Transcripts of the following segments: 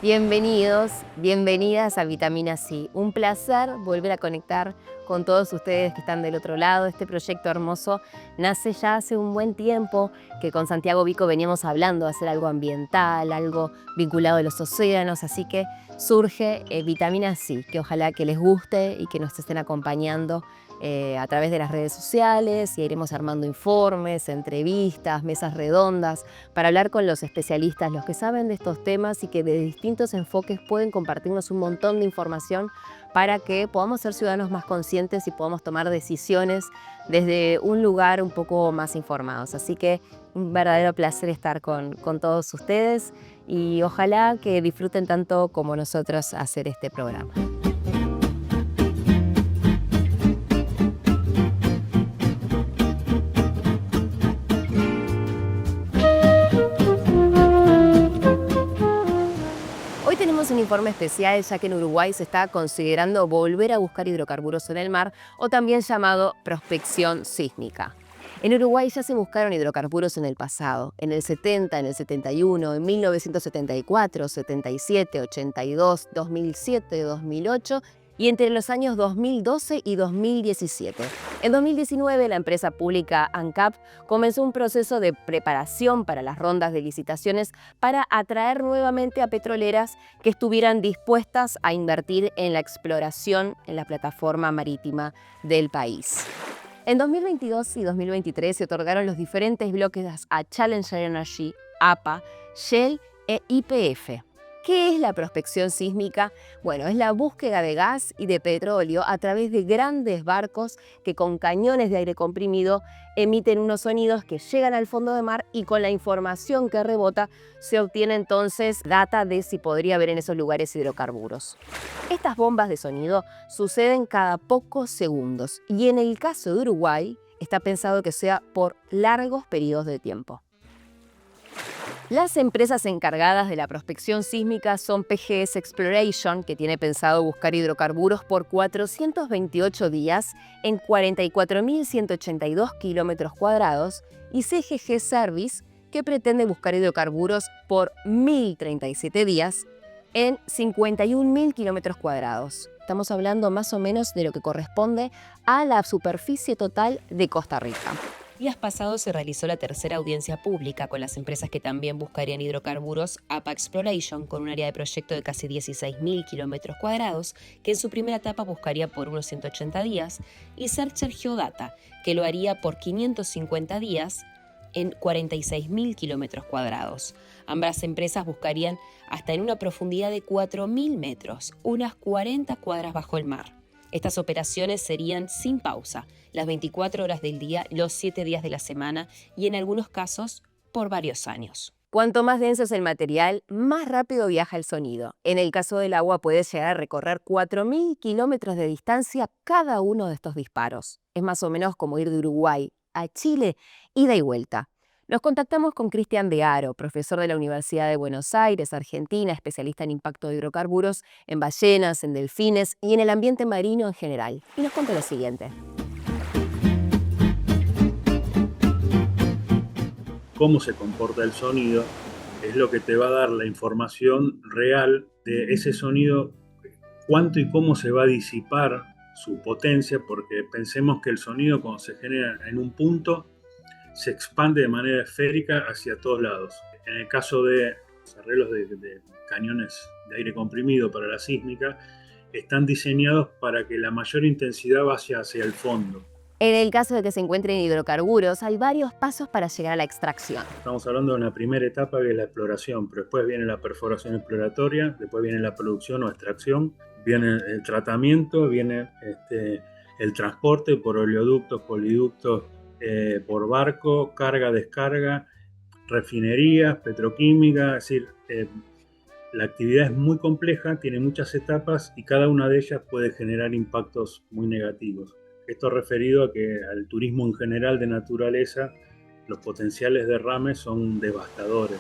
Bienvenidos, bienvenidas a Vitamina C. Un placer volver a conectar con todos ustedes que están del otro lado. Este proyecto hermoso nace ya hace un buen tiempo, que con Santiago Vico veníamos hablando de hacer algo ambiental, algo vinculado a los océanos, así que surge Vitamina C, que ojalá que les guste y que nos estén acompañando a través de las redes sociales, y iremos armando informes, entrevistas, mesas redondas, para hablar con los especialistas, los que saben de estos temas y que de distintos enfoques pueden compartirnos un montón de información para que podamos ser ciudadanos más conscientes y podamos tomar decisiones desde un lugar un poco más informados. Así que un verdadero placer estar con todos ustedes y ojalá que disfruten tanto como nosotros hacer este programa. Hoy tenemos un informe especial, ya que en Uruguay se está considerando volver a buscar hidrocarburos en el mar, o también llamado prospección sísmica. En Uruguay ya se buscaron hidrocarburos en el pasado, en el 70, en el 71, en 1974, 77, 82, 2007, 2008 y entre los años 2012 y 2017. En 2019, la empresa pública ANCAP comenzó un proceso de preparación para las rondas de licitaciones para atraer nuevamente a petroleras que estuvieran dispuestas a invertir en la exploración en la plataforma marítima del país. En 2022 y 2023 se otorgaron los diferentes bloques a Challenger Energy, APA, Shell e YPF. ¿Qué es la prospección sísmica? Bueno, es la búsqueda de gas y de petróleo a través de grandes barcos que con cañones de aire comprimido emiten unos sonidos que llegan al fondo del mar, y con la información que rebota se obtiene entonces data de si podría haber en esos lugares hidrocarburos. Estas bombas de sonido suceden cada pocos segundos y en el caso de Uruguay está pensado que sea por largos periodos de tiempo. Las empresas encargadas de la prospección sísmica son PGS Exploration, que tiene pensado buscar hidrocarburos por 428 días en 44.182 kilómetros cuadrados, y CGG Service, que pretende buscar hidrocarburos por 1.037 días en 51.000 kilómetros cuadrados. Estamos hablando más o menos de lo que corresponde a la superficie total de Costa Rica. Días pasados se realizó la tercera audiencia pública con las empresas que también buscarían hidrocarburos, APA Exploration, con un área de proyecto de casi 16.000 kilómetros cuadrados, que en su primera etapa buscaría por unos 180 días, y Searcher Geodata, que lo haría por 550 días en 46.000 kilómetros cuadrados. Ambas empresas buscarían hasta en una profundidad de 4.000 metros, unas 40 cuadras bajo el mar. Estas operaciones serían sin pausa, las 24 horas del día, los 7 días de la semana y en algunos casos por varios años. Cuanto más denso es el material, más rápido viaja el sonido. En el caso del agua puede llegar a recorrer 4.000 kilómetros de distancia cada uno de estos disparos. Es más o menos como ir de Uruguay a Chile, ida y vuelta. Nos contactamos con Cristian De Haro, profesor de la Universidad de Buenos Aires, Argentina, especialista en impacto de hidrocarburos en ballenas, en delfines y en el ambiente marino en general. Y nos contó lo siguiente. Cómo se comporta el sonido es lo que te va a dar la información real de ese sonido, cuánto y cómo se va a disipar su potencia, porque pensemos que el sonido, cuando se genera en un punto, se expande de manera esférica hacia todos lados. En el caso de los arreglos de cañones de aire comprimido para la sísmica, están diseñados para que la mayor intensidad vaya hacia el fondo. En el caso de que se encuentren hidrocarburos, hay varios pasos para llegar a la extracción. Estamos hablando de una primera etapa, que es la exploración, pero después viene la perforación exploratoria, después viene la producción o extracción, viene el tratamiento, viene el transporte por oleoductos, poliductos, por barco, carga, descarga, refinerías, petroquímica. Es decir, la actividad es muy compleja, tiene muchas etapas y cada una de ellas puede generar impactos muy negativos. Esto referido a que al turismo en general de naturaleza, los potenciales derrames son devastadores.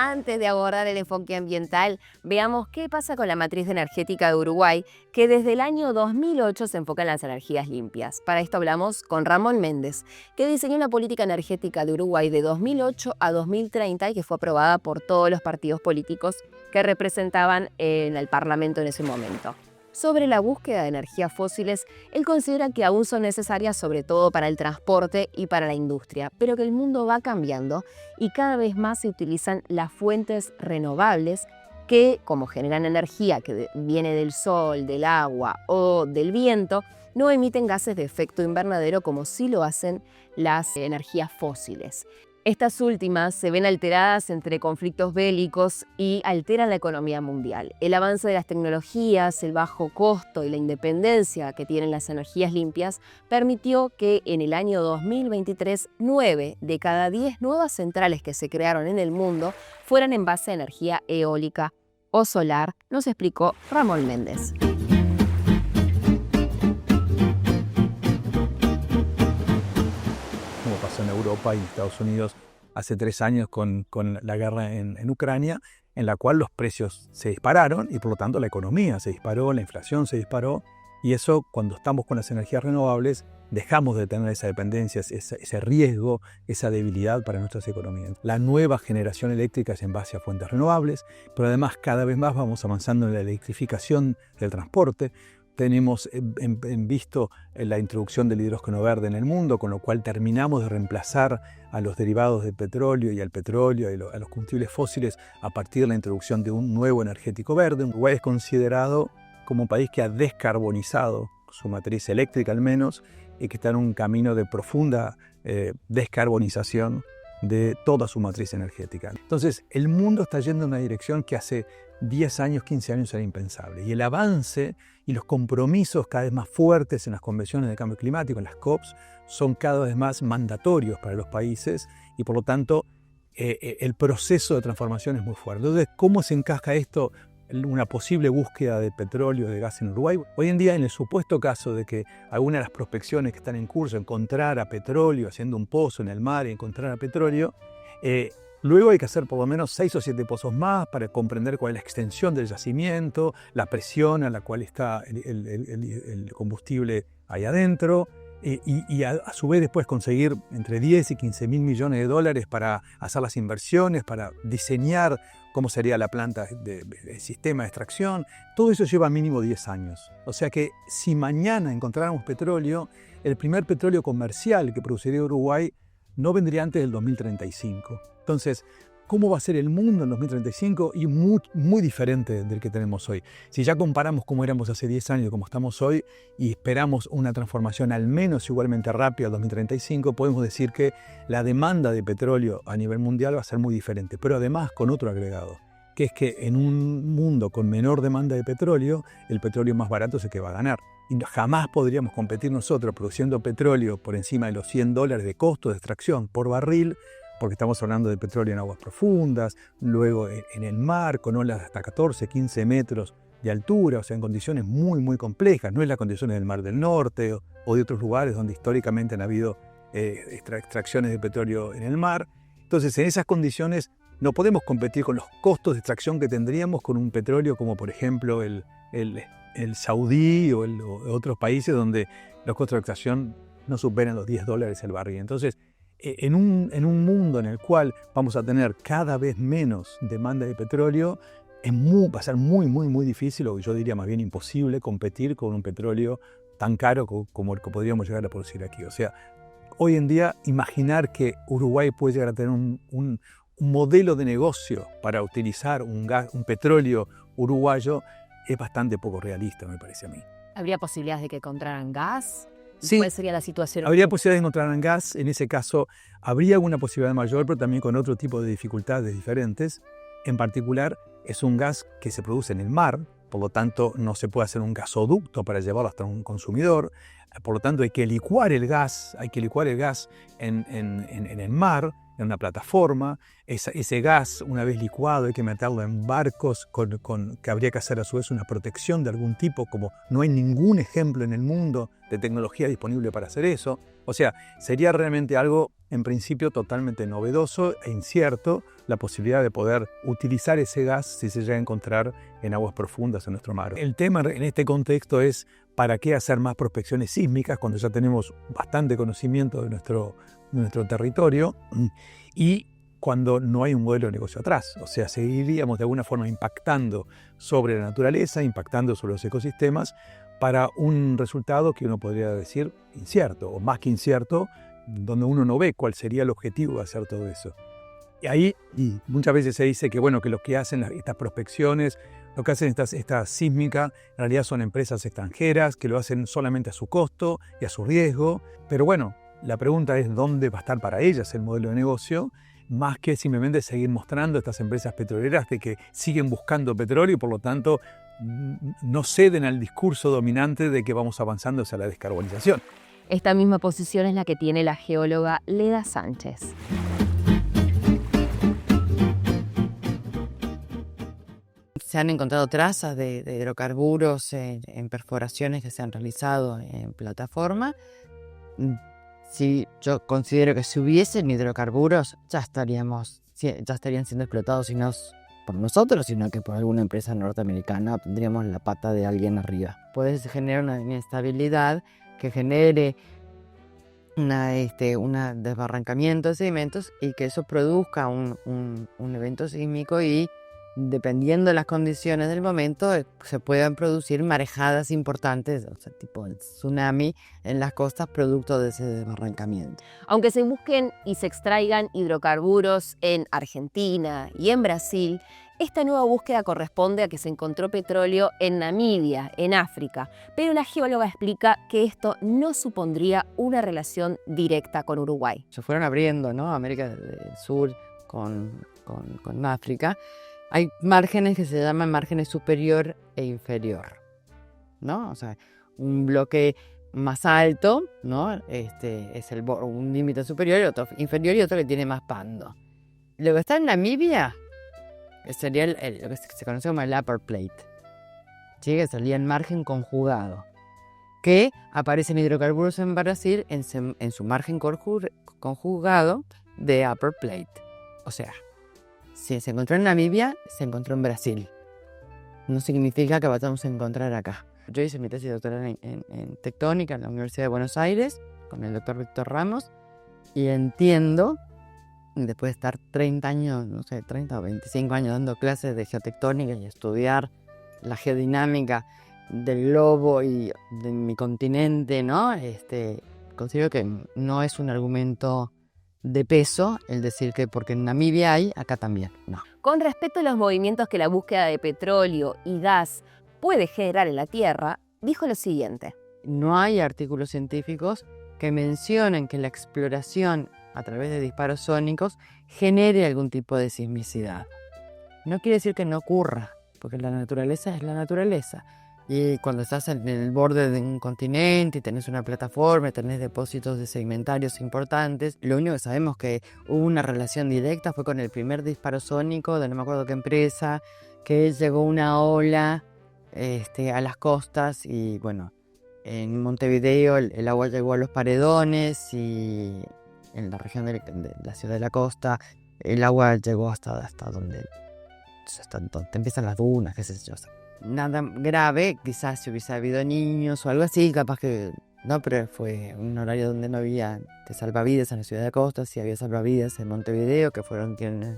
antes de abordar el enfoque ambiental, veamos qué pasa con la matriz energética de Uruguay, que desde el año 2008 se enfoca en las energías limpias. Para esto hablamos con Ramón Méndez, que diseñó una política energética de Uruguay de 2008 a 2030 y que fue aprobada por todos los partidos políticos que representaban en el Parlamento en ese momento. Sobre la búsqueda de energías fósiles, él considera que aún son necesarias sobre todo para el transporte y para la industria, pero que el mundo va cambiando y cada vez más se utilizan las fuentes renovables que, como generan energía que viene del sol, del agua o del viento, no emiten gases de efecto invernadero como sí lo hacen las energías fósiles. Estas últimas se ven alteradas entre conflictos bélicos y alteran la economía mundial. El avance de las tecnologías, el bajo costo y la independencia que tienen las energías limpias permitió que en el año 2023 9 de cada 10 nuevas centrales que se crearon en el mundo fueran en base a energía eólica o solar, nos explicó Ramón Méndez. Como pasó en Europa y en Estados Unidos hace 3 años con la guerra en Ucrania, en la cual los precios se dispararon y por lo tanto la economía se disparó, la inflación se disparó, y eso, cuando estamos con las energías renovables, dejamos de tener esa dependencia, ese riesgo, esa debilidad para nuestras economías. La nueva generación eléctrica es en base a fuentes renovables, pero además cada vez más vamos avanzando en la electrificación del transporte. Tenemos visto la introducción del hidrógeno verde en el mundo, con lo cual terminamos de reemplazar a los derivados del petróleo y al petróleo y a los combustibles fósiles a partir de la introducción de un nuevo energético verde. Uruguay es considerado como un país que ha descarbonizado su matriz eléctrica al menos, y que está en un camino de profunda descarbonización de toda su matriz energética. Entonces, el mundo está yendo en una dirección que hace 10 años, 15 años era impensable. Y el avance y los compromisos cada vez más fuertes en las convenciones de cambio climático, en las COPs, son cada vez más mandatorios para los países y por lo tanto el proceso de transformación es muy fuerte. Entonces, ¿cómo se encaja esto en una posible búsqueda de petróleo, de gas en Uruguay? Hoy en día, en el supuesto caso de que alguna de las prospecciones que están en curso encontrara petróleo, haciendo un pozo en el mar y encontrara petróleo, luego hay que hacer por lo menos 6 o 7 pozos más para comprender cuál es la extensión del yacimiento, la presión a la cual está el combustible ahí adentro, y a su vez después conseguir entre 10 y 15 mil millones de dólares para hacer las inversiones, para diseñar cómo sería la planta del sistema de extracción. Todo eso lleva mínimo 10 años. O sea que si mañana encontráramos petróleo, el primer petróleo comercial que produciría Uruguay no vendría antes del 2035. Entonces, ¿cómo va a ser el mundo en 2035? Y muy diferente del que tenemos hoy. Si ya comparamos cómo éramos hace 10 años y cómo estamos hoy, y esperamos una transformación al menos igualmente rápida al 2035, podemos decir que la demanda de petróleo a nivel mundial va a ser muy diferente. Pero además con otro agregado, que es que en un mundo con menor demanda de petróleo, el petróleo más barato es el que va a ganar. Y jamás podríamos competir nosotros produciendo petróleo por encima de los $100 de costo de extracción por barril, porque estamos hablando de petróleo en aguas profundas, luego en el mar, con olas hasta 14, 15 metros de altura, o sea, en condiciones muy complejas. No es las condiciones del Mar del Norte o de otros lugares donde históricamente han habido extracciones de petróleo en el mar. Entonces, en esas condiciones no podemos competir con los costos de extracción que tendríamos con un petróleo como, por ejemplo, el saudí o otros países donde los costos de extracción no superan los $10 el barril. Entonces, en un mundo en el cual vamos a tener cada vez menos demanda de petróleo, va a ser muy difícil, o yo diría más bien imposible, competir con un petróleo tan caro como el que podríamos llegar a producir aquí. O sea, hoy en día imaginar que Uruguay puede llegar a tener un modelo de negocio para utilizar un petróleo uruguayo es bastante poco realista, me parece a mí. ¿Habría posibilidades de que encontraran gas? Sí, ¿Cuál sería la situación? habría posibilidad de encontrar gas. En ese caso habría alguna posibilidad mayor, pero también con otro tipo de dificultades diferentes. En particular, es un gas que se produce en el mar, por lo tanto no se puede hacer un gasoducto para llevarlo hasta un consumidor. Por lo tanto, hay que licuar el gas en el mar, en una plataforma. Ese gas, una vez licuado, hay que meterlo en barcos que habría que hacer a su vez una protección de algún tipo, como no hay ningún ejemplo en el mundo de tecnología disponible para hacer eso. O sea, sería realmente algo, en principio, totalmente novedoso e incierto, la posibilidad de poder utilizar ese gas si se llega a encontrar en aguas profundas en nuestro mar. El tema en este contexto es ¿para qué hacer más prospecciones sísmicas cuando ya tenemos bastante conocimiento de nuestro territorio y cuando no hay un modelo de negocio atrás? O sea, seguiríamos de alguna forma impactando sobre la naturaleza, impactando sobre los ecosistemas para un resultado que uno podría decir incierto, o más que incierto, donde uno no ve cuál sería el objetivo de hacer todo eso. Y ahí muchas veces se dice que, bueno, que los que hacen estas prospecciones, lo que hacen esta sísmica, en realidad son empresas extranjeras que lo hacen solamente a su costo y a su riesgo. Pero bueno, la pregunta es dónde va a estar para ellas el modelo de negocio, más que simplemente seguir mostrando a estas empresas petroleras de que siguen buscando petróleo y por lo tanto no ceden al discurso dominante de que vamos avanzando hacia la descarbonización. Esta misma posición es la que tiene la geóloga Leda Sánchez. Se han encontrado trazas de hidrocarburos en perforaciones que se han realizado en plataforma. Sí, yo considero que si hubiesen hidrocarburos ya estarían siendo explotados, y no por nosotros, sino que por alguna empresa norteamericana. Tendríamos la pata de alguien arriba. Puede generar una inestabilidad que genere un desbarrancamiento de sedimentos y que eso produzca un evento sísmico, y dependiendo de las condiciones del momento se puedan producir marejadas importantes, o sea, tipo el tsunami en las costas producto de ese desbarrancamiento. Aunque se busquen y se extraigan hidrocarburos en Argentina y en Brasil, esta nueva búsqueda corresponde a que se encontró petróleo en Namibia, en África, pero la geóloga explica que esto no supondría una relación directa con Uruguay. Se fueron abriendo, ¿no? América del Sur con África. Hay márgenes que se llaman márgenes superior e inferior, ¿no? O sea, un bloque más alto, ¿no? Es un límite superior y otro inferior, y otro que tiene más pando. Lo que está en Namibia sería lo que se conoce como el upper plate, ¿sí? Que sería el margen conjugado, que aparecen hidrocarburos en Brasil en su margen conjugado de upper plate. O sea, si se encontró en Namibia, se encontró en Brasil. No significa que vayamos a encontrar acá. Yo hice mi tesis doctoral en tectónica en la Universidad de Buenos Aires con el doctor Víctor Ramos, y entiendo, después de estar 30 años, no sé, 30 o 25 años dando clases de geotectónica y estudiar la geodinámica del globo y de mi continente, ¿no? Considero que no es un argumento de peso el decir que porque en Namibia hay, acá también. No. Con respecto a los movimientos que la búsqueda de petróleo y gas puede generar en la Tierra, dijo lo siguiente. No hay artículos científicos que mencionen que la exploración a través de disparos sónicos genere algún tipo de sismicidad. No quiere decir que no ocurra, porque la naturaleza es la naturaleza. Y cuando estás en el borde de un continente y tenés una plataforma, tenés depósitos de sedimentarios importantes, lo único que sabemos que hubo una relación directa fue con el primer disparo sónico de no me acuerdo qué empresa, que llegó una ola a las costas, y bueno, en Montevideo el agua llegó a los paredones, y en la región de la ciudad de la costa el agua llegó hasta donde empiezan las dunas, qué sé yo. Nada grave, quizás si hubiese habido niños o algo así, capaz que no, pero fue un horario donde no había salvavidas en la ciudad de la costa, sí había salvavidas en Montevideo, que fueron quienes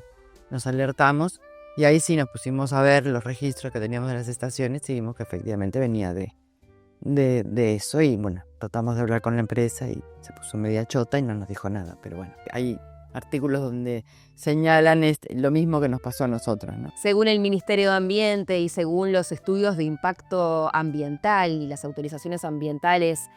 nos alertamos, y ahí sí nos pusimos a ver los registros que teníamos de las estaciones y vimos que efectivamente venía de eso, y bueno, tratamos de hablar con la empresa y se puso media chota y no nos dijo nada, pero bueno, hay artículos donde señalan lo mismo que nos pasó a nosotros, ¿no? Según el Ministerio de Ambiente y según los estudios de impacto ambiental y las autorizaciones ambientales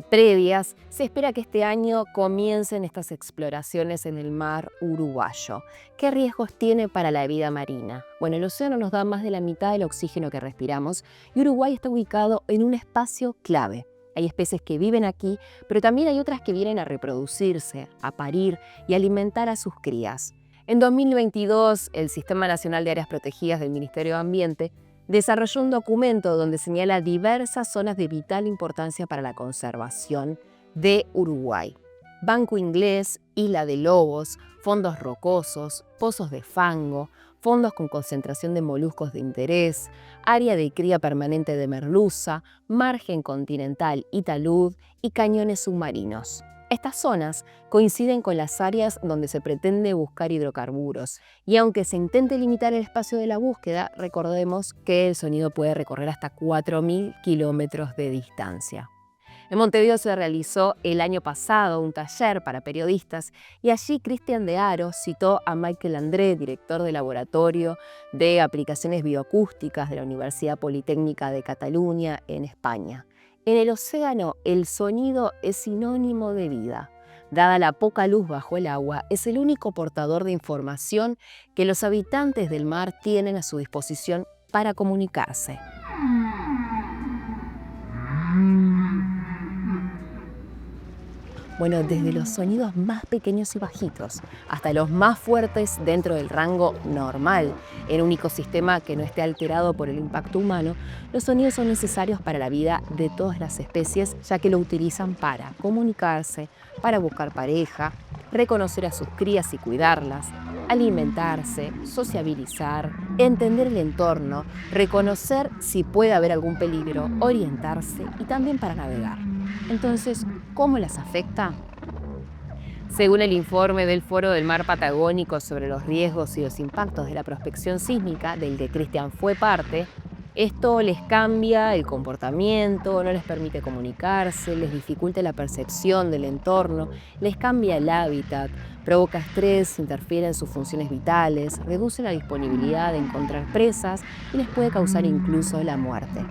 previas, se espera que este año comiencen estas exploraciones en el mar uruguayo. ¿Qué riesgos tiene para la vida marina? Bueno, el océano nos da más de la mitad del oxígeno que respiramos y Uruguay está ubicado en un espacio clave, Hay especies que viven aquí, pero también hay otras que vienen a reproducirse, a parir y alimentar a sus crías. En 2022, el Sistema Nacional de Áreas Protegidas del Ministerio de Ambiente desarrolló un documento donde señala diversas zonas de vital importancia para la conservación de Uruguay. Banco Inglés, Isla de Lobos, fondos rocosos, pozos de fango, fondos con concentración de moluscos de interés, área de cría permanente de merluza, margen continental y talud y cañones submarinos. Estas zonas coinciden con las áreas donde se pretende buscar hidrocarburos, y aunque se intente limitar el espacio de la búsqueda, recordemos que el sonido puede recorrer hasta 4.000 kilómetros de distancia. En Montevideo se realizó el año pasado un taller para periodistas y allí Cristian de Haro citó a Michael André, director del Laboratorio de Aplicaciones Bioacústicas de la Universidad Politécnica de Cataluña en España. En el océano, el sonido es sinónimo de vida. Dada la poca luz bajo el agua, es el único portador de información que los habitantes del mar tienen a su disposición para comunicarse. Bueno, desde los sonidos más pequeños y bajitos hasta los más fuertes dentro del rango normal, en un ecosistema que no esté alterado por el impacto humano, los sonidos son necesarios para la vida de todas las especies, ya que lo utilizan para comunicarse, para buscar pareja, reconocer a sus crías y cuidarlas, alimentarse, sociabilizar, entender el entorno, reconocer si puede haber algún peligro, orientarse y también para navegar. Entonces, ¿cómo las afecta? Según el informe del Foro del Mar Patagónico sobre los riesgos y los impactos de la prospección sísmica, del que Cristian fue parte, esto les cambia el comportamiento, no les permite comunicarse, les dificulta la percepción del entorno, les cambia el hábitat, provoca estrés, interfiere en sus funciones vitales, reduce la disponibilidad de encontrar presas y les puede causar incluso la muerte.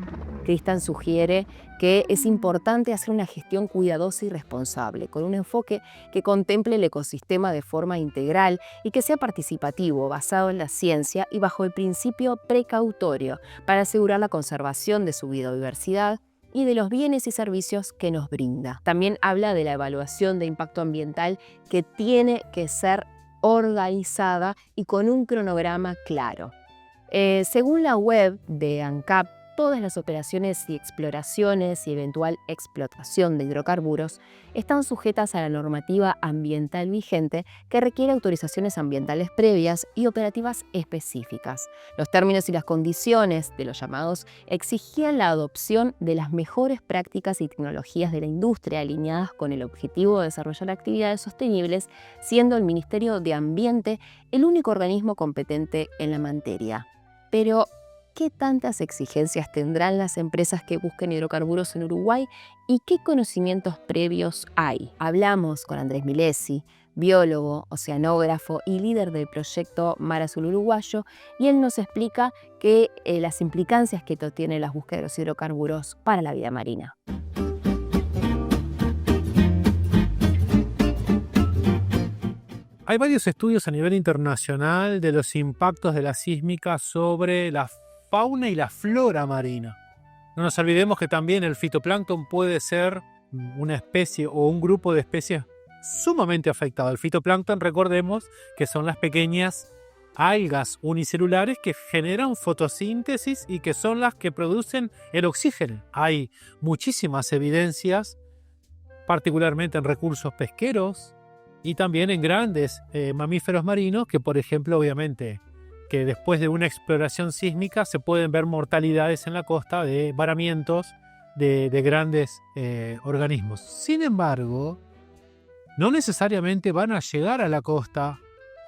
Cristian sugiere que es importante hacer una gestión cuidadosa y responsable, con un enfoque que contemple el ecosistema de forma integral y que sea participativo, basado en la ciencia y bajo el principio precautorio, para asegurar la conservación de su biodiversidad y de los bienes y servicios que nos brinda. También habla de la evaluación de impacto ambiental, que tiene que ser organizada y con un cronograma claro. Según la web de ANCAP, todas las operaciones y exploraciones y eventual explotación de hidrocarburos están sujetas a la normativa ambiental vigente, que requiere autorizaciones ambientales previas y operativas específicas. Los términos y las condiciones de los llamados exigían la adopción de las mejores prácticas y tecnologías de la industria alineadas con el objetivo de desarrollar actividades sostenibles, siendo el Ministerio de Ambiente el único organismo competente en la materia. Pero, ¿qué tantas exigencias tendrán las empresas que busquen hidrocarburos en Uruguay y qué conocimientos previos hay? Hablamos con Andrés Milesi, biólogo, oceanógrafo y líder del proyecto Mar Azul Uruguayo, y él nos explica las implicancias que tienen las búsquedas de los hidrocarburos para la vida marina. Hay varios estudios a nivel internacional de los impactos de la sísmica sobre la fauna y la flora marina. No nos olvidemos que también el fitoplancton puede ser una especie o un grupo de especies sumamente afectado. El fitoplancton, recordemos que son las pequeñas algas unicelulares que generan fotosíntesis y que son las que producen el oxígeno. Hay muchísimas evidencias, particularmente en recursos pesqueros y también en grandes mamíferos marinos, que por ejemplo, obviamente, que después de una exploración sísmica se pueden ver mortalidades en la costa de varamientos de grandes organismos. Sin embargo, no necesariamente van a llegar a la costa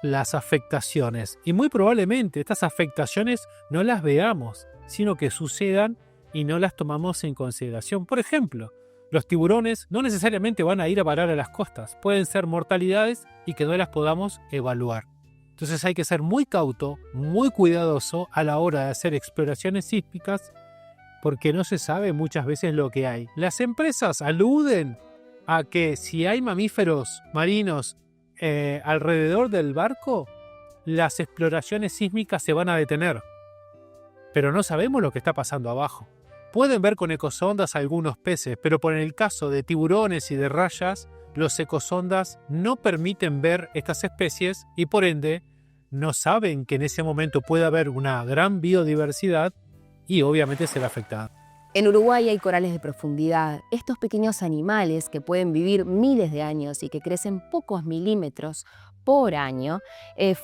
las afectaciones, y muy probablemente estas afectaciones no las veamos, sino que sucedan y no las tomamos en consideración. Por ejemplo, los tiburones no necesariamente van a ir a parar a las costas, pueden ser mortalidades y que no las podamos evaluar. Entonces hay que ser muy cauto, muy cuidadoso a la hora de hacer exploraciones sísmicas, porque no se sabe muchas veces lo que hay. Las empresas aluden a que si hay mamíferos marinos alrededor del barco, las exploraciones sísmicas se van a detener. Pero no sabemos lo que está pasando abajo. pueden ver con ecosondas algunos peces, pero por el caso de tiburones y de rayas, los ecosondas no permiten ver estas especies y por ende no saben que en ese momento puede haber una gran biodiversidad y obviamente se ve afectada. En Uruguay hay corales de profundidad. Estos pequeños animales que pueden vivir miles de años y que crecen pocos milímetros por año,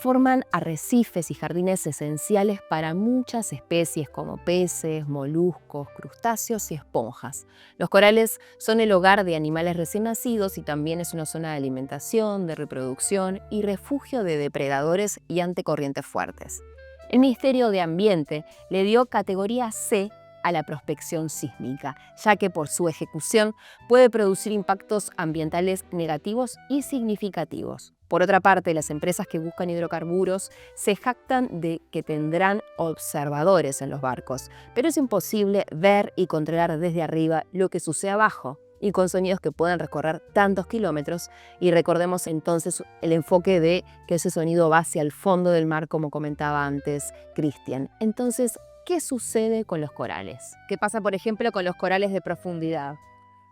forman arrecifes y jardines esenciales para muchas especies como peces, moluscos, crustáceos y esponjas. Los corales son el hogar de animales recién nacidos y también es una zona de alimentación, de reproducción y refugio de depredadores y ante corrientes fuertes. El Ministerio de Ambiente le dio categoría C a la prospección sísmica, ya que por su ejecución puede producir impactos ambientales negativos y significativos. Por otra parte, las empresas que buscan hidrocarburos se jactan de que tendrán observadores en los barcos, pero es imposible ver y controlar desde arriba lo que sucede abajo y con sonidos que pueden recorrer tantos kilómetros. Y recordemos entonces el enfoque de que ese sonido va hacia el fondo del mar, como comentaba antes Cristian. Entonces, ¿qué sucede con los corales? ¿Qué pasa, por ejemplo, con los corales de profundidad?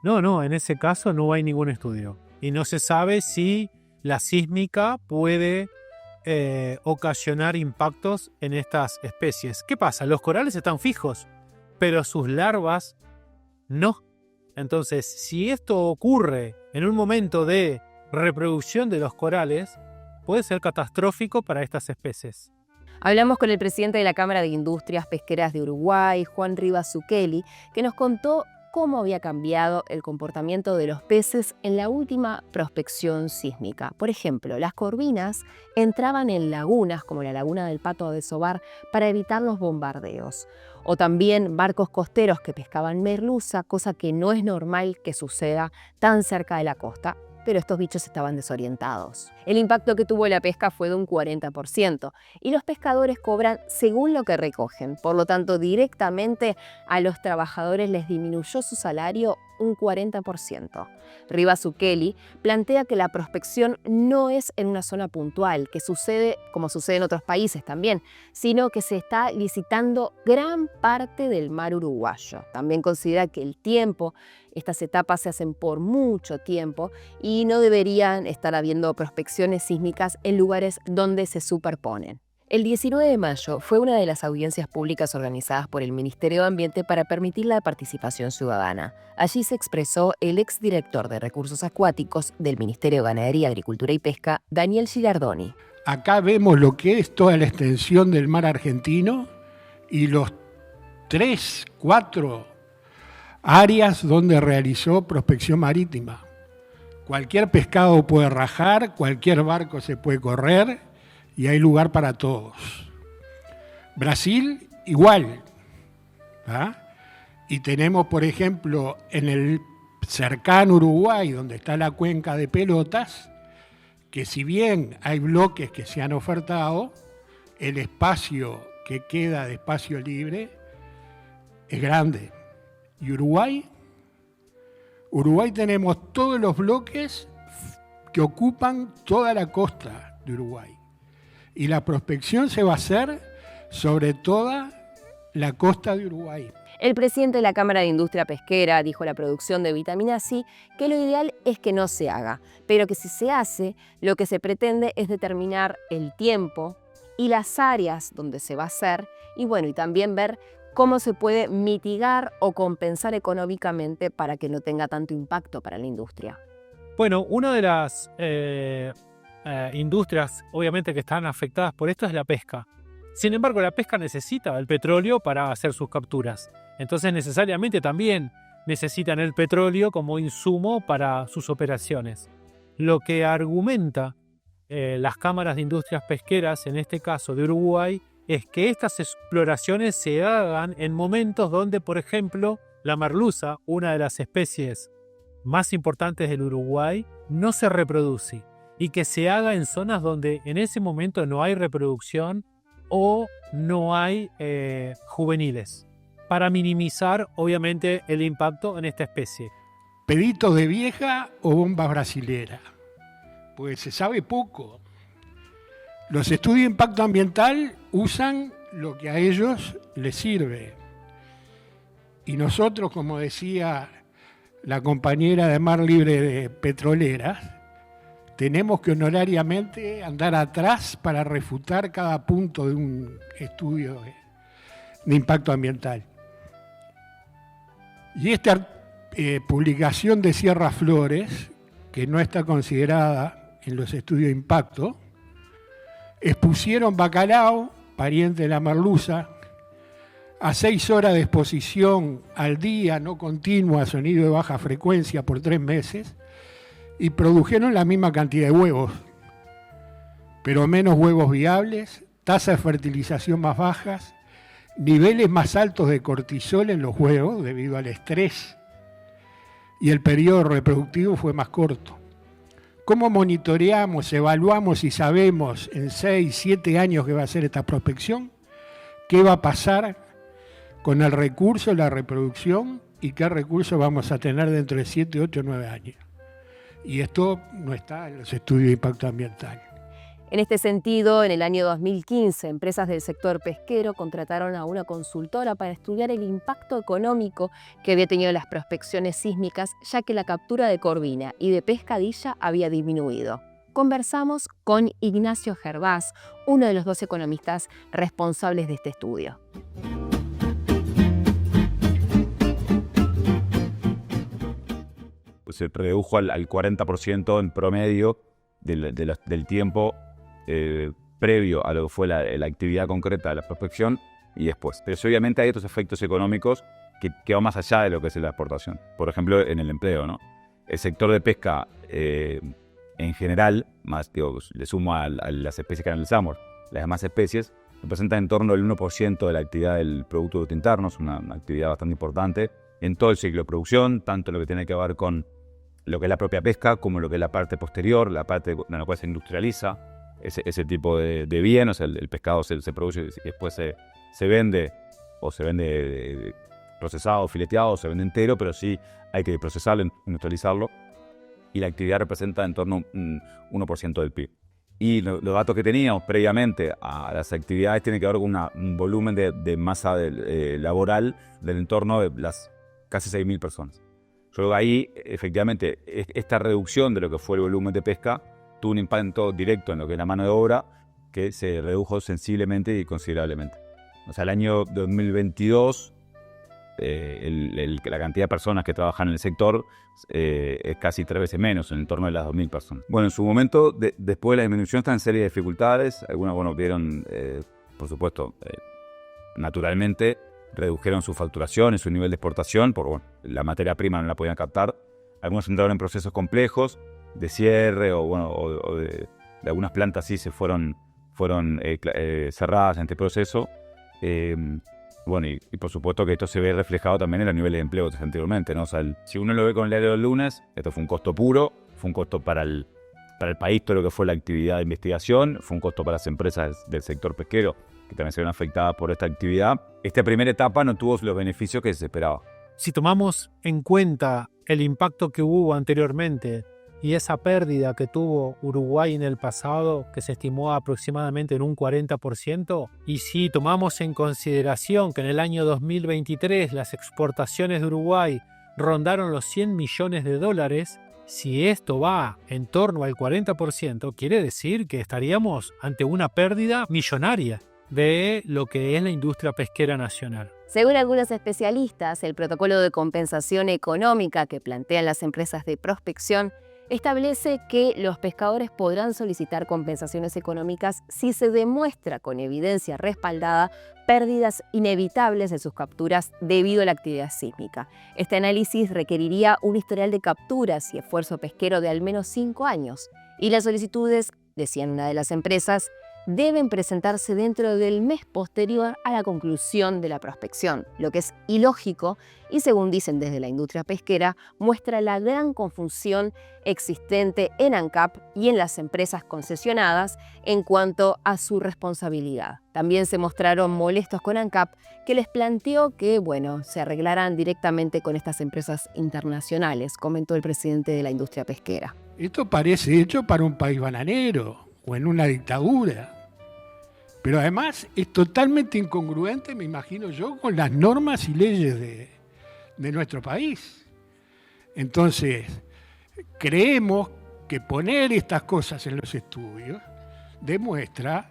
No, en ese caso no hay ningún estudio. Y no se sabe si la sísmica puede ocasionar impactos en estas especies. ¿Qué pasa? Los corales están fijos, pero sus larvas no. Entonces, si esto ocurre en un momento de reproducción de los corales, puede ser catastrófico para estas especies. Hablamos con el presidente de la Cámara de Industrias Pesqueras de Uruguay, Juan Rivas Zucchelli, que nos contó cómo había cambiado el comportamiento de los peces en la última prospección sísmica. Por ejemplo, las corvinas entraban en lagunas, como la laguna del Pato de Sobar, para evitar los bombardeos. O también barcos costeros que pescaban merluza, cosa que no es normal que suceda tan cerca de la costa, pero estos bichos estaban desorientados. El impacto que tuvo la pesca fue de un 40% y los pescadores cobran según lo que recogen. Por lo tanto, directamente a los trabajadores les disminuyó su salario un 40%. Rivas Zucchelli plantea que la prospección no es en una zona puntual, que sucede como sucede en otros países también, sino que se está licitando gran parte del mar uruguayo. También considera que el tiempo, estas etapas se hacen por mucho tiempo y no deberían estar habiendo prospecciones sísmicas en lugares donde se superponen. El 19 de mayo fue una de las audiencias públicas organizadas por el Ministerio de Ambiente para permitir la participación ciudadana. Allí se expresó el exdirector de Recursos Acuáticos del Ministerio de Ganadería, Agricultura y Pesca, Daniel Gilardoni. Acá vemos lo que es toda la extensión del mar argentino y los 3, 4 áreas donde realizó prospección marítima. Cualquier pescado puede rajar, cualquier barco se puede correr y hay lugar para todos. Brasil, igual. ¿Ah? Y tenemos, por ejemplo, en el cercano Uruguay, donde está la cuenca de Pelotas, que si bien hay bloques que se han ofertado, el espacio que queda de espacio libre es grande. ¿Y Uruguay? Uruguay tenemos todos los bloques que ocupan toda la costa de Uruguay. Y la prospección se va a hacer sobre toda la costa de Uruguay. El presidente de la Cámara de Industria Pesquera dijo a la producción de vitamina C que lo ideal es que no se haga, pero que si se hace, lo que se pretende es determinar el tiempo y las áreas donde se va a hacer y bueno, y también ver cómo se puede mitigar o compensar económicamente para que no tenga tanto impacto para la industria. Bueno, una de las industrias obviamente que están afectadas por esto es la pesca. Sin embargo, la pesca necesita el petróleo para hacer sus capturas. Entonces necesariamente también necesitan el petróleo como insumo para sus operaciones. Lo que argumenta las cámaras de industrias pesqueras, en este caso de Uruguay, es que estas exploraciones se hagan en momentos donde, por ejemplo, la merluza, una de las especies más importantes del Uruguay, no se reproduce y que se haga en zonas donde en ese momento no hay reproducción o no hay juveniles, para minimizar obviamente el impacto en esta especie. ¿Peditos de vieja o bombas brasileras? Pues se sabe poco. Los estudios de impacto ambiental usan lo que a ellos les sirve. Y nosotros, como decía la compañera de Mar Libre de Petroleras, tenemos que honorariamente andar atrás para refutar cada punto de un estudio de impacto ambiental. Y esta publicación de Sierra Flores, que no está considerada en los estudios de impacto, expusieron bacalao, pariente de la merluza, a 6 horas de exposición al día, no continua, sonido de baja frecuencia por 3 meses, y produjeron la misma cantidad de huevos, pero menos huevos viables, tasas de fertilización más bajas, niveles más altos de cortisol en los huevos debido al estrés, y el periodo reproductivo fue más corto. ¿Cómo monitoreamos, evaluamos y sabemos en 6, 7 años que va a ser esta prospección? ¿Qué va a pasar con el recurso, la reproducción, y qué recursos vamos a tener dentro de 7, 8, 9 años? Y esto no está en los estudios de impacto ambiental. En este sentido, en el año 2015, empresas del sector pesquero contrataron a una consultora para estudiar el impacto económico que había tenido las prospecciones sísmicas, ya que la captura de corvina y de pescadilla había disminuido. Conversamos con Ignacio Gervás, uno de los 2 economistas responsables de este estudio. Se redujo al 40% en promedio del tiempo previo a lo que fue la actividad concreta de la prospección y después. Pero obviamente hay otros efectos económicos que van más allá de lo que es la exportación. Por ejemplo, en el empleo, ¿no? El sector de pesca en general, más le sumo a las especies que analizamos, las demás especies, representan en torno al 1% de la actividad del Producto Bruto Interno, es una actividad bastante importante en todo el ciclo de producción, tanto lo que tiene que ver con lo que es la propia pesca, como lo que es la parte posterior, la parte en la cual se industrializa ese tipo de bien. O sea, el pescado se produce y después se vende, o se vende procesado, fileteado, o se vende entero, pero sí hay que procesarlo, industrializarlo, y la actividad representa en torno a un 1% del PIB. Y los datos que teníamos previamente a las actividades tienen que ver con un volumen de masa laboral del entorno de las casi 6.000 personas. Yo creo que ahí, efectivamente, esta reducción de lo que fue el volumen de pesca tuvo un impacto directo en lo que es la mano de obra, que se redujo sensiblemente y considerablemente. O sea, el año 2022, la cantidad de personas que trabajan en el sector es casi 3 veces menos, en torno a las 2.000 personas. Bueno, en su momento, después de la disminución, están en serie de dificultades. Algunas, vieron, por supuesto, naturalmente, redujeron su facturación y su nivel de exportación, por la materia prima no la podían captar. Algunos entraron en procesos complejos de cierre o de algunas plantas sí se fueron cerradas en este proceso. Y por supuesto que esto se ve reflejado también en los niveles de empleo anteriormente, ¿no? O sea, si uno lo ve con el diario del lunes, esto fue un costo puro, fue un costo para el país todo lo que fue la actividad de investigación, fue un costo para las empresas del sector pesquero, que también se ven afectadas por esta actividad. Esta primera etapa no tuvo los beneficios que se esperaba. Si tomamos en cuenta el impacto que hubo anteriormente y esa pérdida que tuvo Uruguay en el pasado, que se estimó aproximadamente en un 40%, y si tomamos en consideración que en el año 2023 las exportaciones de Uruguay rondaron los $100 millones, si esto va en torno al 40%, quiere decir que estaríamos ante una pérdida millonaria de lo que es la industria pesquera nacional. Según algunos especialistas, el protocolo de compensación económica que plantean las empresas de prospección establece que los pescadores podrán solicitar compensaciones económicas si se demuestra con evidencia respaldada pérdidas inevitables de sus capturas debido a la actividad sísmica. Este análisis requeriría un historial de capturas y esfuerzo pesquero de al menos 5 años, y las solicitudes, decían una de las empresas, deben presentarse dentro del mes posterior a la conclusión de la prospección, lo que es ilógico y, según dicen desde la industria pesquera, muestra la gran confusión existente en ANCAP y en las empresas concesionadas en cuanto a su responsabilidad. También se mostraron molestos con ANCAP, que les planteó que, se arreglaran directamente con estas empresas internacionales, comentó el presidente de la industria pesquera. Esto parece hecho para un país bananero o en una dictadura. Pero además es totalmente incongruente, me imagino yo, con las normas y leyes de nuestro país. Entonces, creemos que poner estas cosas en los estudios demuestra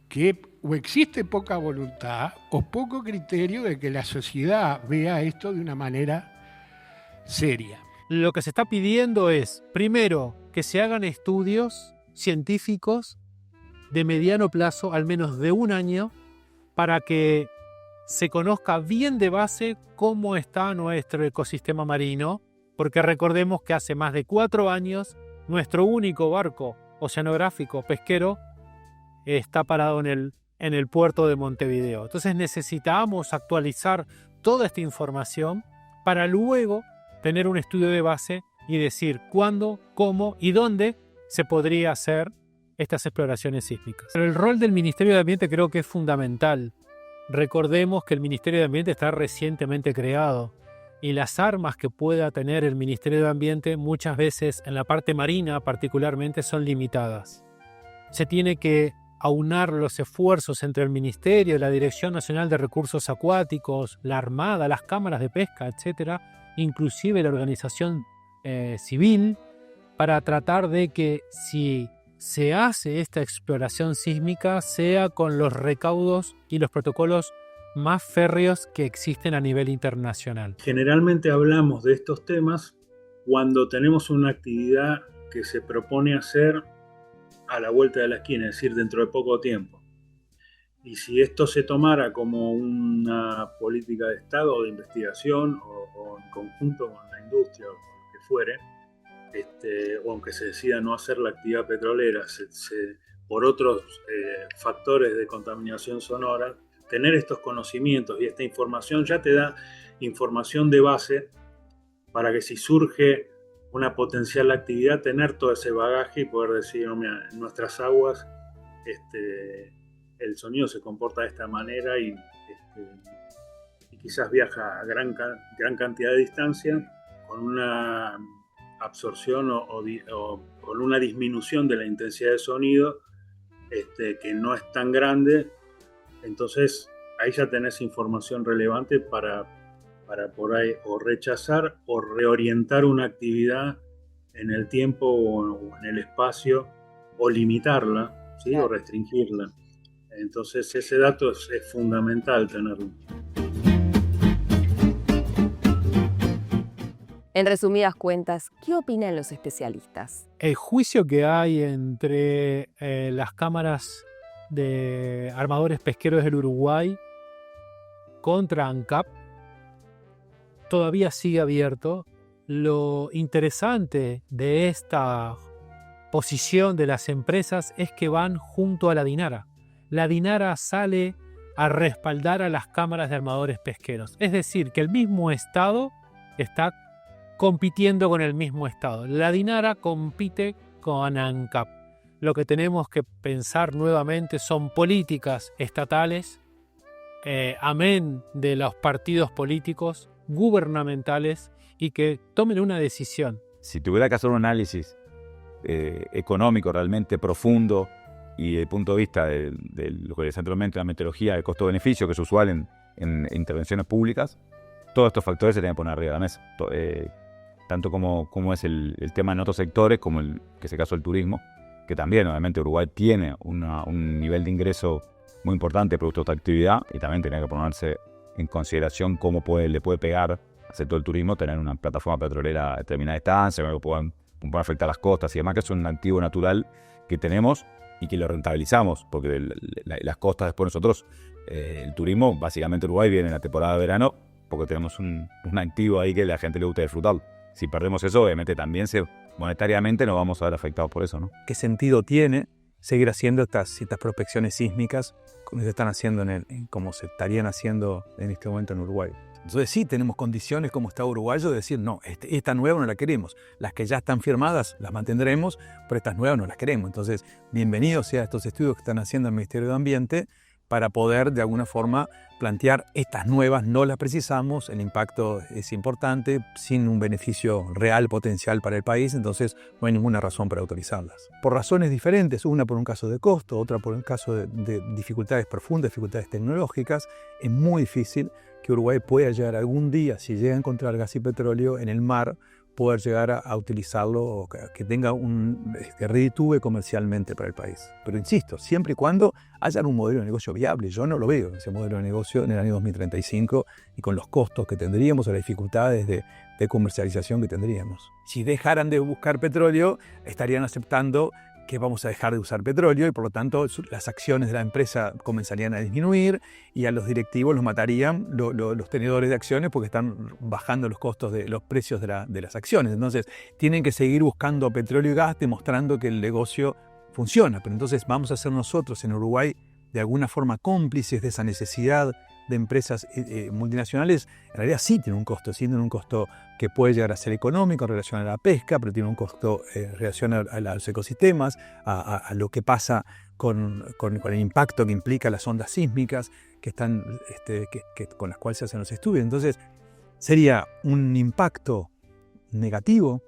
que o existe poca voluntad o poco criterio de que la sociedad vea esto de una manera seria. Lo que se está pidiendo es, primero, que se hagan estudios científicos de mediano plazo, al menos de un año, para que se conozca bien de base cómo está nuestro ecosistema marino, porque recordemos que hace más de 4 años nuestro único barco oceanográfico pesquero está parado en el puerto de Montevideo. Entonces necesitamos actualizar toda esta información para luego tener un estudio de base y decir cuándo, cómo y dónde se podría hacer estas exploraciones sísmicas. Pero el rol del Ministerio de Ambiente creo que es fundamental. Recordemos que el Ministerio de Ambiente está recientemente creado y las armas que pueda tener el Ministerio de Ambiente muchas veces en la parte marina particularmente son limitadas. Se tiene que aunar los esfuerzos entre el Ministerio, la Dirección Nacional de Recursos Acuáticos, la Armada, las cámaras de pesca, etcétera, inclusive la organización civil, para tratar de que si se hace esta exploración sísmica sea con los recaudos y los protocolos más férreos que existen a nivel internacional. Generalmente hablamos de estos temas cuando tenemos una actividad que se propone hacer a la vuelta de la esquina, es decir, dentro de poco tiempo. Y si esto se tomara como una política de Estado o de investigación o en conjunto con la industria o con lo que fuere, o aunque se decida no hacer la actividad petrolera por otros factores de contaminación sonora, tener estos conocimientos y esta información ya te da información de base para que si surge una potencial actividad, tener todo ese bagaje y poder decir, no, mira, en nuestras aguas el sonido se comporta de esta manera y quizás viaja a gran cantidad de distancia con una absorción o con una disminución de la intensidad de sonido que no es tan grande. Entonces ahí ya tenés información relevante para por ahí o rechazar o reorientar una actividad en el tiempo o en el espacio o limitarla, ¿sí? O restringirla. Entonces ese dato es fundamental tenerlo. En resumidas cuentas, ¿qué opinan los especialistas? El juicio que hay entre las cámaras de armadores pesqueros del Uruguay contra ANCAP todavía sigue abierto. Lo interesante de esta posición de las empresas es que van junto a la DINARA. La DINARA sale a respaldar a las cámaras de armadores pesqueros. Es decir, que el mismo Estado está compitiendo con el mismo Estado. La DINARA compite con ANCAP. Lo que tenemos que pensar nuevamente son políticas estatales, amén de los partidos políticos, gubernamentales, y que tomen una decisión. Si tuviera que hacer un análisis económico realmente profundo y desde el punto de vista de lo que es anteriormente la meteorología, el costo-beneficio que es usual en intervenciones públicas, todos estos factores se tienen que poner arriba de la mesa. Tanto como es el tema en otros sectores, como que es el caso del turismo, que también obviamente Uruguay tiene un nivel de ingreso muy importante producto de esta actividad y también tenía que ponerse en consideración cómo le puede pegar al sector del turismo tener una plataforma petrolera a determinada distancia, que puedan afectar las costas y demás, que es un activo natural que tenemos y que lo rentabilizamos, porque las costas después nosotros, el turismo, básicamente Uruguay viene en la temporada de verano porque tenemos un activo ahí que a la gente le gusta disfrutar. Si perdemos eso, obviamente también monetariamente nos vamos a ver afectados por eso, ¿no? ¿Qué sentido tiene seguir haciendo estas prospecciones sísmicas como se están haciendo como se estarían haciendo en este momento en Uruguay? Entonces sí tenemos condiciones como Estado uruguayo de decir, no, esta nueva no la queremos. Las que ya están firmadas las mantendremos, pero estas nuevas no las queremos. Entonces, bienvenidos sea estos estudios que están haciendo el Ministerio de Ambiente para poder de alguna forma plantear estas nuevas, no las precisamos, el impacto es importante, sin un beneficio real potencial para el país, entonces no hay ninguna razón para autorizarlas. Por razones diferentes, una por un caso de costo, otra por un caso de dificultades profundas, dificultades tecnológicas, es muy difícil que Uruguay pueda llegar algún día, si llega a encontrar gas y petróleo en el mar, poder llegar a utilizarlo o que tenga que reditúe comercialmente para el país. Pero insisto, siempre y cuando haya un modelo de negocio viable. Yo no lo veo ese modelo de negocio en el año 2035 y con los costos que tendríamos o las dificultades de comercialización que tendríamos. Si dejaran de buscar petróleo, estarían aceptando que vamos a dejar de usar petróleo y por lo tanto las acciones de la empresa comenzarían a disminuir y a los directivos los matarían los tenedores de acciones porque están bajando los costos de los precios de las acciones. Entonces tienen que seguir buscando petróleo y gas demostrando que el negocio funciona. Pero entonces vamos a ser nosotros en Uruguay de alguna forma cómplices de esa necesidad de empresas multinacionales. En realidad sí tienen un costo, que puede llegar a ser económico en relación a la pesca, pero tiene un costo en relación a los ecosistemas, a lo que pasa con el impacto que implica las ondas sísmicas que están, con las cuales se hacen los estudios. Entonces sería un impacto negativo.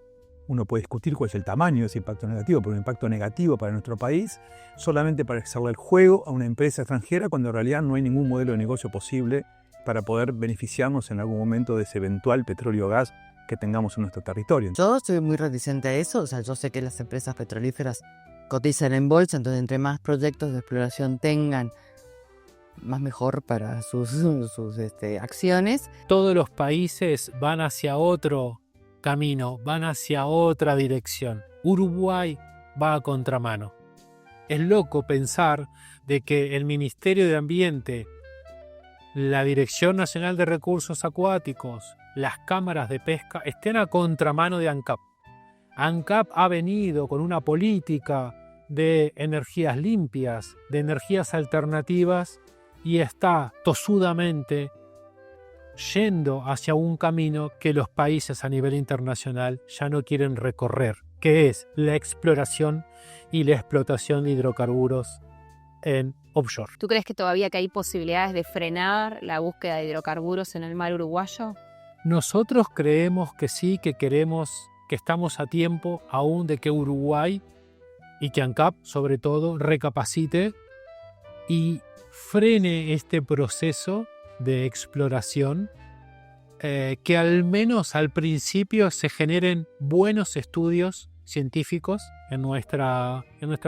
Uno puede discutir cuál es el tamaño de ese impacto negativo, pero un impacto negativo para nuestro país solamente para hacerle el juego a una empresa extranjera cuando en realidad no hay ningún modelo de negocio posible para poder beneficiarnos en algún momento de ese eventual petróleo o gas que tengamos en nuestro territorio. Yo estoy muy reticente a eso, yo sé que las empresas petrolíferas cotizan en bolsa, entonces entre más proyectos de exploración tengan, más mejor para sus acciones. Todos los países van hacia otro camino, van hacia otra dirección. Uruguay va a contramano. Es loco pensar de que el Ministerio de Ambiente, la Dirección Nacional de Recursos Acuáticos, las cámaras de pesca estén a contramano de ANCAP. ANCAP ha venido con una política de energías limpias, de energías alternativas y está tosudamente yendo hacia un camino que los países a nivel internacional ya no quieren recorrer, que es la exploración y la explotación de hidrocarburos en offshore. ¿Tú crees que todavía hay posibilidades de frenar la búsqueda de hidrocarburos en el mar uruguayo? Nosotros creemos que sí, que estamos a tiempo aún de que Uruguay y que ANCAP, sobre todo, recapacite y frene este proceso de exploración, que al menos al principio se generen buenos estudios científicos en nuestra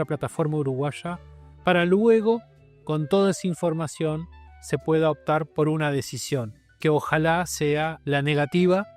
plataforma uruguaya, para luego, con toda esa información, se pueda optar por una decisión, que ojalá sea la negativa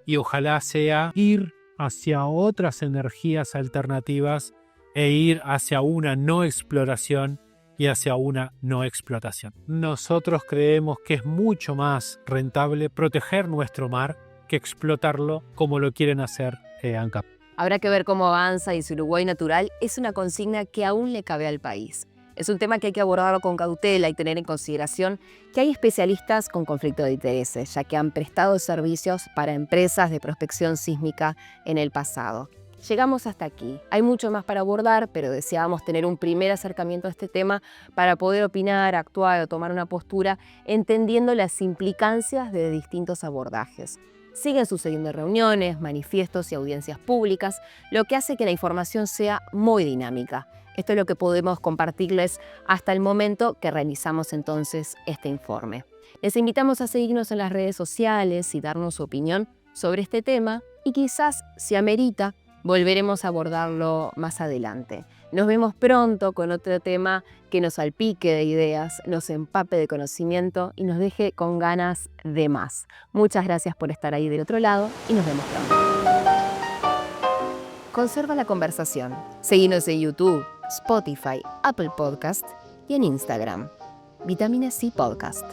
y ojalá sea ir hacia otras energías alternativas e ir hacia una no exploración y hacia una no explotación. Nosotros creemos que es mucho más rentable proteger nuestro mar que explotarlo como lo quieren hacer ANCAP. Habrá que ver cómo avanza y si Uruguay natural es una consigna que aún le cabe al país. Es un tema que hay que abordarlo con cautela y tener en consideración que hay especialistas con conflicto de intereses, ya que han prestado servicios para empresas de prospección sísmica en el pasado. Llegamos hasta aquí. Hay mucho más para abordar, pero deseábamos tener un primer acercamiento a este tema para poder opinar, actuar o tomar una postura entendiendo las implicancias de distintos abordajes. Siguen sucediendo reuniones, manifiestos y audiencias públicas, lo que hace que la información sea muy dinámica. Esto es lo que podemos compartirles hasta el momento que realizamos entonces este informe. Les invitamos a seguirnos en las redes sociales y darnos su opinión sobre este tema y quizás, si amerita, volveremos a abordarlo más adelante. Nos vemos pronto con otro tema que nos salpique de ideas, nos empape de conocimiento y nos deje con ganas de más. Muchas gracias por estar ahí del otro lado y nos vemos pronto. Conserva la conversación. Seguinos en YouTube, Spotify, Apple Podcast y en Instagram. Vitamina C Podcast.